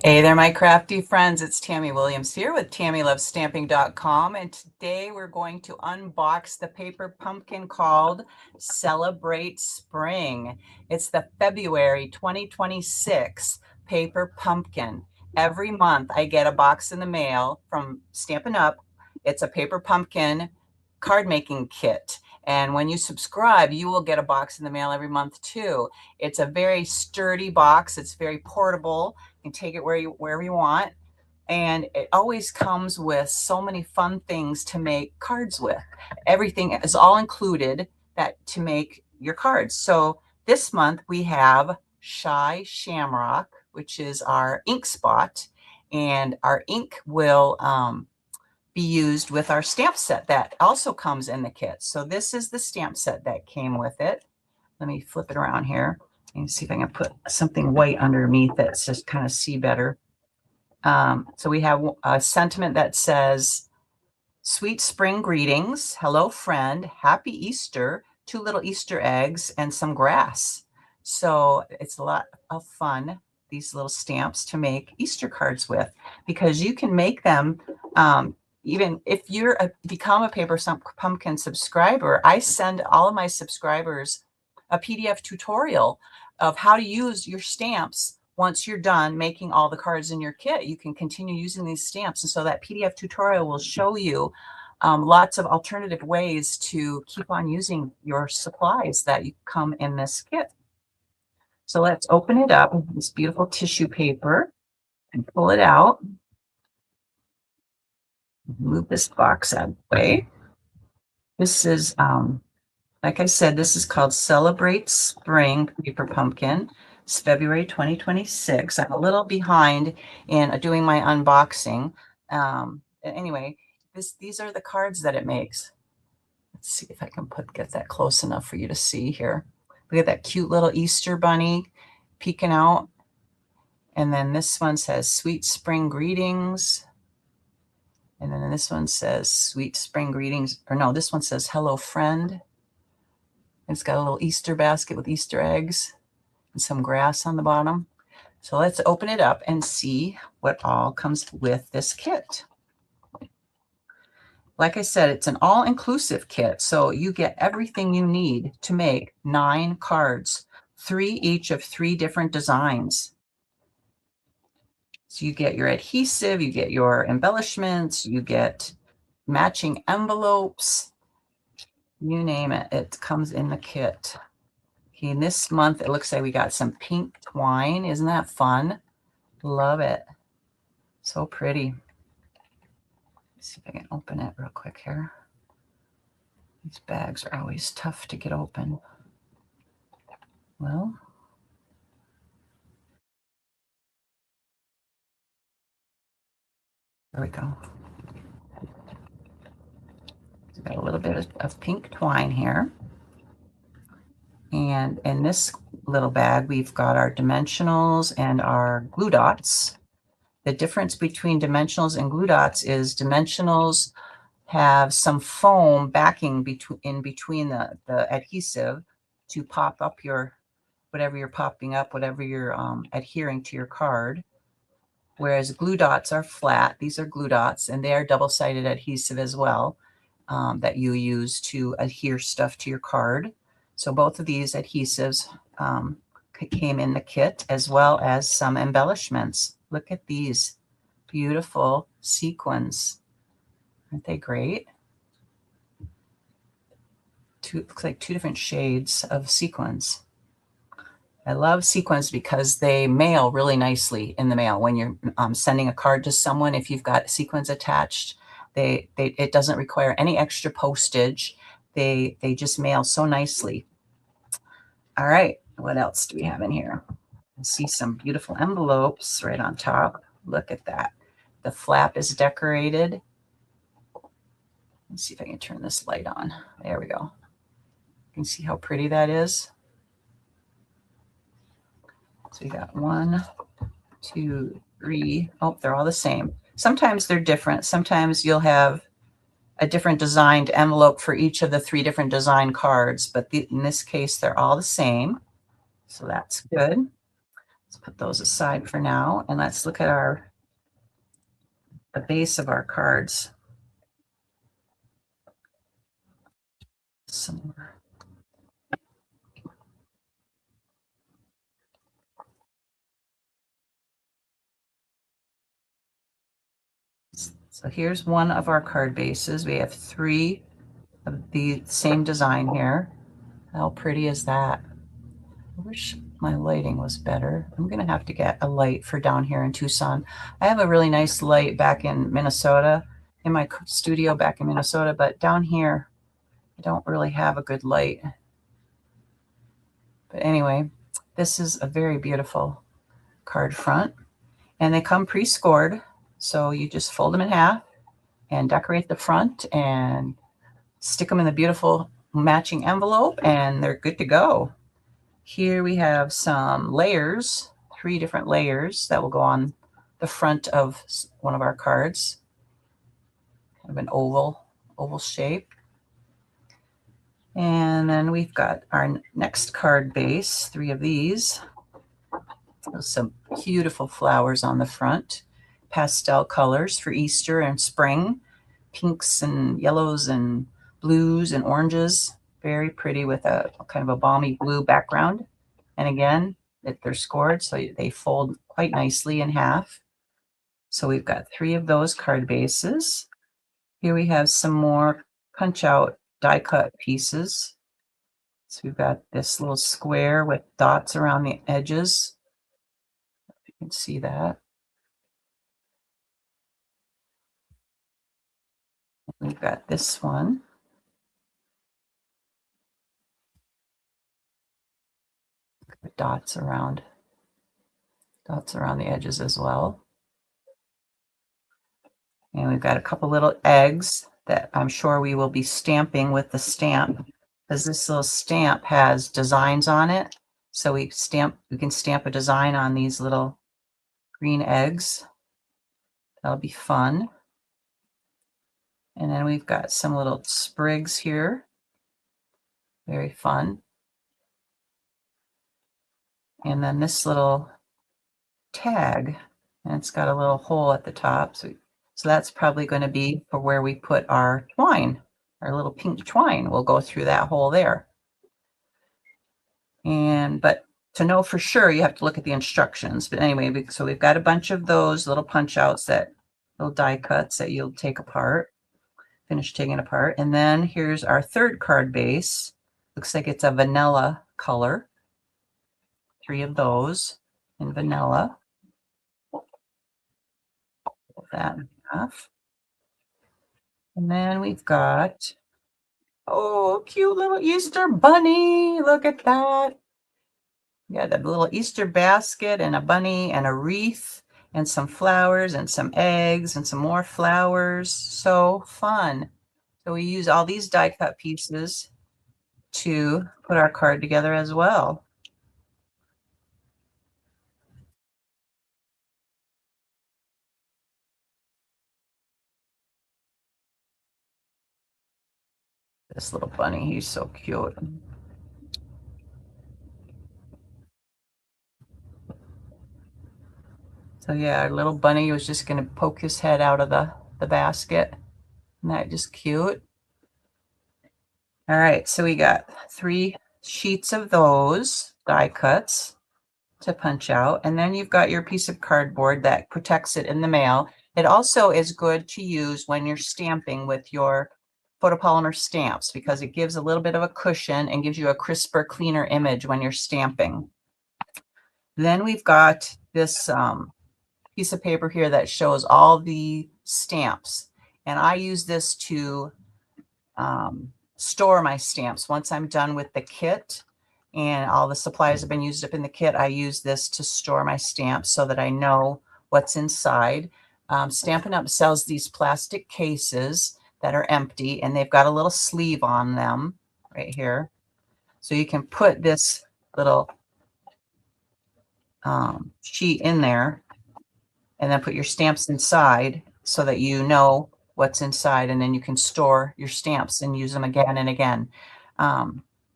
Hey there, my crafty friends. It's Tammy Williams here with TammyLovesStamping.com, and today we're going to unbox the paper pumpkin called Celebrate Spring. It's the February 2026 paper pumpkin. Every month I get a box in the mail from Stampin' Up. It's a paper pumpkin card making kit. And when you subscribe, you will get a box in the mail every month too. It's a very sturdy box. It's very portable. You can take it wherever you want. And it always comes with so many fun things to make cards with. Everything is all included that to make your cards. So this month we have Shy Shamrock, which is our ink spot. And our ink will be used with our stamp set that also comes in the kit. So this is the stamp set that came with it. Let me flip it around here and see if I can put something white underneath it so just kind of see better. So we have a sentiment that says, "Sweet spring greetings, hello friend, happy Easter, two little Easter eggs and some grass." So it's a lot of fun, these little stamps to make Easter cards with, because you can make them even if you're become a Paper Pumpkin subscriber. I send all of my subscribers a PDF tutorial of how to use your stamps. Once you're done making all the cards in your kit, you can continue using these stamps. And so that PDF tutorial will show you lots of alternative ways to keep on using your supplies that you come in this kit. So let's open it up with this beautiful tissue paper and pull it out. Move this box out of the way. This is, like I said, this is called Celebrate Spring Paper Pumpkin. It's February 2026. I'm a little behind in doing my unboxing. Anyway, these are the cards that it makes. Let's see if I can get that close enough for you to see here. Look at that cute little Easter bunny peeking out. And then this one says "Sweet Spring Greetings." And then this one says "Sweet Spring Greetings." Or no, this one says "Hello Friend." It's got a little Easter basket with Easter eggs and some grass on the bottom. So let's open it up and see what all comes with this kit. Like I said, it's an all-inclusive kit, so you get everything you need to make 9 cards, 3 each of 3 different designs. So you get your adhesive, you get your embellishments, you get matching envelopes, you name it, it comes in the kit. Okay, and this month it looks like we got some pink twine. Isn't that fun? Love it. So pretty. Let's see if I can open it real quick here. These bags are always tough to get open. Well, there we go. We've got a little bit of pink twine here. And in this little bag, we've got our dimensionals and our glue dots. The difference between dimensionals and glue dots is dimensionals have some foam backing in between the adhesive to pop up your whatever you're popping up, whatever you're adhering to your card. Whereas glue dots are flat. These are glue dots, and they are double-sided adhesive as well, that you use to adhere stuff to your card. So both of these adhesives came in the kit, as well as some embellishments. Look at these beautiful sequins. Aren't they great? Looks like 2 different shades of sequins. I love sequins because they mail really nicely in the mail. When you're sending a card to someone, if you've got sequins attached, it doesn't require any extra postage. They just mail so nicely. All right, what else do we have in here? I see some beautiful envelopes right on top. Look at that. The flap is decorated. Let's see if I can turn this light on. There we go. You can see how pretty that is. So we got 1, 2, 3. Oh, they're all the same. Sometimes they're different. Sometimes you'll have a different designed envelope for each of the 3 different design cards, but in this case, they're all the same. So that's good. Let's put those aside for now, and let's look at the base of our cards. Some more. So here's one of our card bases. We have 3 of the same design here. How pretty is that? I wish my lighting was better. I'm going to have to get a light for down here in Tucson. I have a really nice light back in Minnesota, in my studio back in Minnesota, but down here, I don't really have a good light. But anyway, this is a very beautiful card front, and they come pre-scored. So you just fold them in half and decorate the front and stick them in the beautiful matching envelope, and they're good to go. Here we have some layers, 3 different layers that will go on the front of one of our cards. Kind of an oval shape. And then we've got our next card base, 3 of these. There's some beautiful flowers on the front, pastel colors for Easter and spring, pinks and yellows and blues and oranges. Very pretty with a kind of a balmy blue background. And again, they're scored, so they fold quite nicely in half. So we've got 3 of those card bases. Here we have some more punch out die cut pieces. So we've got this little square with dots around the edges. You can see that. We've got this one. Dots around the edges as well. And we've got a couple little eggs that I'm sure we will be stamping with the stamp, because this little stamp has designs on it. So we can stamp a design on these little green eggs. That'll be fun. And then we've got some little sprigs here. Very fun. And then this little tag, and it's got a little hole at the top. So that's probably going to be for where we put our twine. Our little pink twine will go through that hole there. But to know for sure, you have to look at the instructions. But anyway, so we've got a bunch of those little punch outs, little die cuts that you'll take apart, finish taking apart. And then here's our 3rd card base. Looks like it's a vanilla color. 3 of those in vanilla. Pull that in half. And then we've got, oh, cute little Easter bunny. Look at that. Yeah, the little Easter basket and a bunny and a wreath and some flowers and some eggs and some more flowers. So fun. So we use all these die cut pieces to put our card together as well. This little bunny, he's so cute. So yeah, our little bunny was just going to poke his head out of the basket. Isn't that just cute? All right, so we got 3 sheets of those die cuts to punch out, and then you've got your piece of cardboard that protects it in the mail. It also is good to use when you're stamping with your photopolymer stamps, because it gives a little bit of a cushion and gives you a crisper, cleaner image when you're stamping. Then we've got this piece of paper here that shows all the stamps, and I use this to store my stamps. Once I'm done with the kit and all the supplies have been used up in the kit, I use this to store my stamps so that I know what's inside. Stampin' Up! Sells these plastic cases that are empty, and they've got a little sleeve on them right here. So you can put this little sheet in there and then put your stamps inside so that you know what's inside, and then you can store your stamps and use them again and again.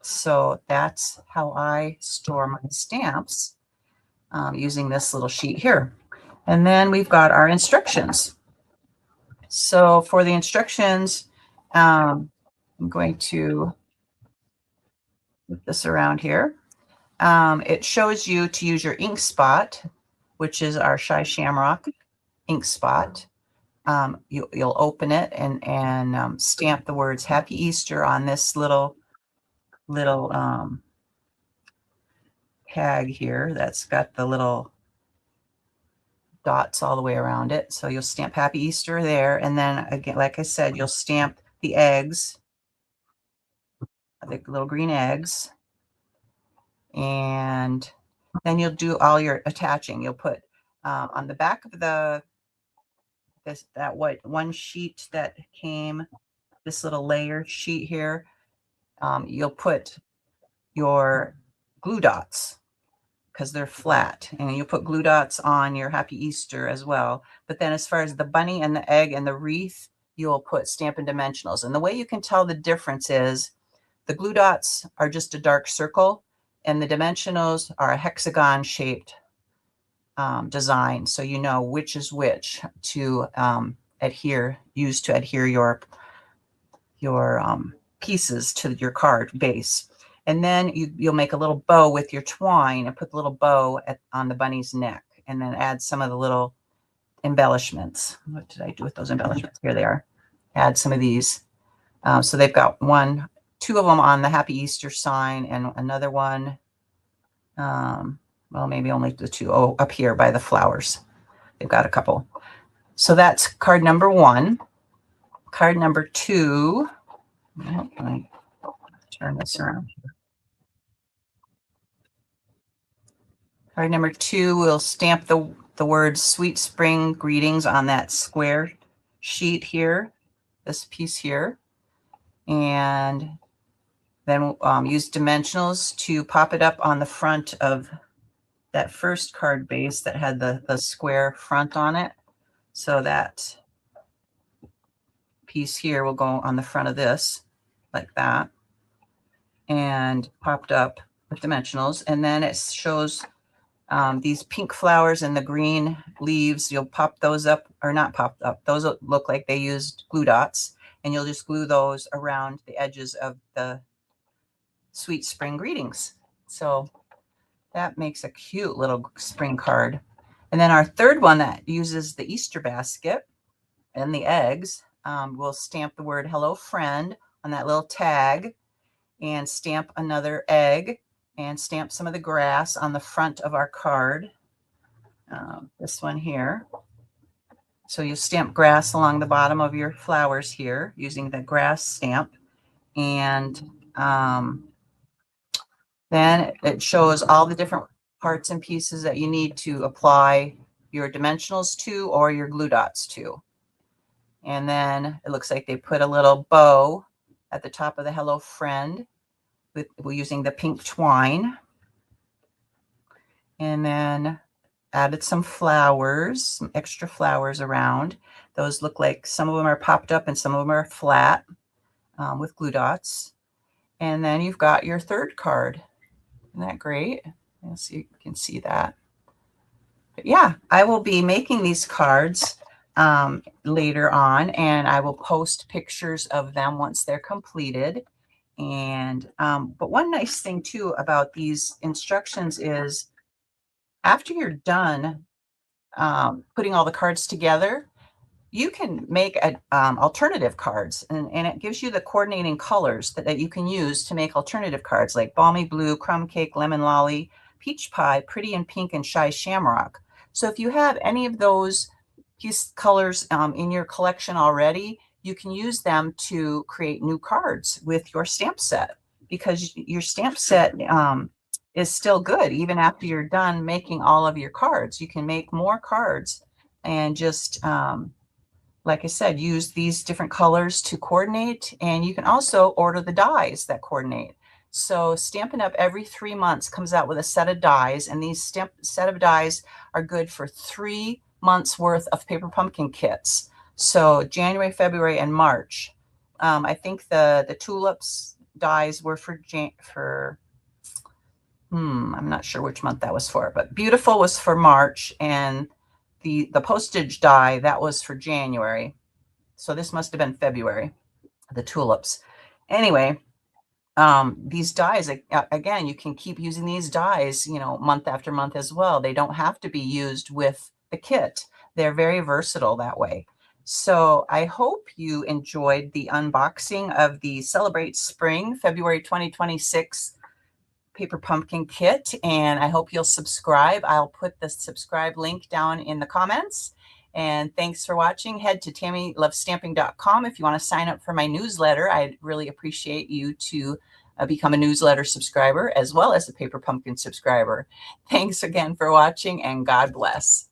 So that's how I store my stamps. using this little sheet here. And then we've got our instructions. So for the instructions, I'm going to move this around here. It shows you to use your ink spot, which is our Shy Shamrock ink spot. You'll open it and stamp the words Happy Easter on this little tag here that's got the little dots all the way around it. So you'll stamp Happy Easter there. And then again, like I said, you'll stamp the eggs, the little green eggs. And then you'll do all your attaching. You'll put on the back of that white one sheet that came, this little layer sheet here, you'll put your glue dots because they're flat, and you put glue dots on your Happy Easter as well. But then as far as the bunny and the egg and the wreath, you'll put Stampin' Dimensionals. And the way you can tell the difference is the glue dots are just a dark circle, and the dimensionals are a hexagon shaped design. So you know which is which to use to adhere your pieces to your card base. And then you'll make a little bow with your twine and put the little bow on the bunny's neck, and then add some of the little embellishments. What did I do with those embellishments? Here they are. Add some of these. So they've got two of them on the Happy Easter sign, and another one, well, maybe only the two. Oh, up here by the flowers. They've got a couple. So that's card number 1. Card number 2. Let me turn this around. Card number 2, we'll stamp the words Sweet Spring Greetings on that square sheet here, this piece here. And then use dimensionals to pop it up on the front of that first card base that had the square front on it. So that piece here will go on the front of this, like that, and popped up with dimensionals. And then it shows these pink flowers and the green leaves. You'll pop those up, or not popped up. Those look like they used glue dots, and you'll just glue those around the edges of the Sweet Spring Greetings. So that makes a cute little spring card. And then our third one that uses the Easter basket and the eggs, we'll stamp the word Hello Friend on that little tag, and stamp another egg, and stamp some of the grass on the front of our card. This one here. So you stamp grass along the bottom of your flowers here using the grass stamp. And then it shows all the different parts and pieces that you need to apply your dimensionals to or your glue dots to. And then it looks like they put a little bow at the top of the Hello Friend we're using the pink twine. And then added some flowers, some extra flowers around. Those look like some of them are popped up and some of them are flat with glue dots. And then you've got your third card. Isn't that great? Yes, you can see that. But yeah, I will be making these cards later on, and I will post pictures of them once they're completed. And but one nice thing too about these instructions is after you're done putting all the cards together, you can make alternative cards, and it gives you the coordinating colors that you can use to make alternative cards like Balmy Blue, Crumb Cake, Lemon Lolly, Peach Pie, Pretty in Pink, and Shy Shamrock. So if you have any of those colors in your collection already, you can use them to create new cards with your stamp set, because your stamp set is still good even after you're done making all of your cards. You can make more cards and just like I said, use these different colors to coordinate, and you can also order the dies that coordinate. So Stampin' Up! Every 3 months comes out with a set of dies, and these set of dies are good for 3 months worth of paper pumpkin kits. So January, February, and March. I think the tulips dies were for I'm not sure which month that was for, but Beautiful was for March, and the postage die, that was for January. So this must have been February, the tulips. Anyway, these dies, again, you can keep using these dies, month after month as well. They don't have to be used with the kit. They're very versatile that way. So I hope you enjoyed the unboxing of the Celebrate Spring February 2026 paper pumpkin kit, and I hope you'll subscribe. I'll put the subscribe link down in the comments. And thanks for watching. Head to tammylovestamping.com if you want to sign up for my newsletter. I'd really appreciate you to become a newsletter subscriber as well as a paper pumpkin subscriber. Thanks again for watching, and God bless.